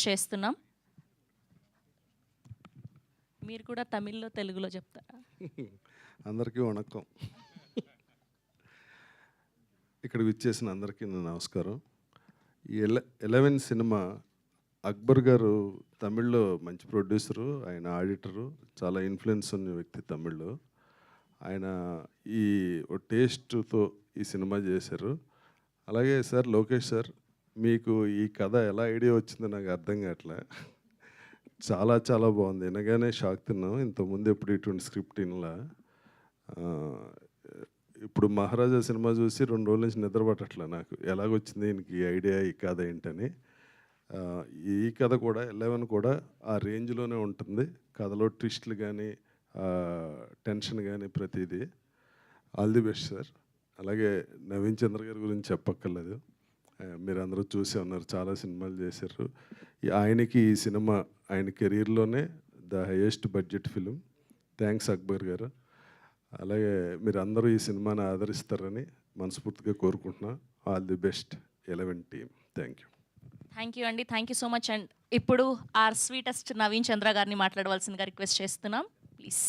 Request చేస్తున్నాం. మీరు కూడా తమిళ్లో తెలుగులో చెప్తారా? అందరికీ వణక్కం. ఇక్కడికి విచ్చేసిన అందరికీ నా నమస్కారం. ఈ 11 సినిమా అక్బర్ గారు తమిళ్లో మంచి ప్రొడ్యూసరు, ఆయన ఆడిటరు, చాలా ఇన్ఫ్లుయెన్స్ ఉన్న వ్యక్తి తమిళ్లో. ఆయన ఈ టేస్ట్తో ఈ సినిమా చేశారు. అలాగే సార్ లోకేష్ సార్, మీకు ఈ కథ ఎలా ఐడియా వచ్చిందో నాకు అర్థం కావట్లే. చాలా చాలా బాగుంది. వినగానే షాక్ తిన్నాం. ఇంతకుముందు ఎప్పుడు ఇటువంటి స్క్రిప్ట్ వినలా. ఇప్పుడు మహారాజా సినిమా చూసి 2 రోజుల నుంచి నిద్ర పట్టట్లే నాకు. ఎలాగొచ్చింది ఈయనకి ఈ ఐడియా, ఈ కథ ఏంటని. ఈ కథ కూడా 11 కూడా ఆ రేంజ్లోనే ఉంటుంది. కథలో ట్విస్ట్లు కానీ, టెన్షన్ కానీ ప్రతిదీ. All the best sir. అలాగే నవీన్ చంద్ర గారి గురించి చెప్పక్కర్లేదు. మీరు అందరూ చూసే ఉన్నారు, చాలా సినిమాలు చేశారు. ఆయనకి ఈ సినిమా ఆయన కెరీర్లోనే the highest budget film. Thanks Akbar garu. అలాగే మీరు అందరూ ఈ సినిమాని ఆదరిస్తారని మనస్ఫూర్తిగా కోరుకుంటున్నా. All the best 11 team. Thank you. Thank you అండి. Thank you so much. And ఇప్పుడు ఆర్ స్వీటెస్ట్ నవీన్ చంద్ర గారిని మాట్లాడవలసిందిగా రిక్వెస్ట్ చేస్తున్నాం ప్లీజ్.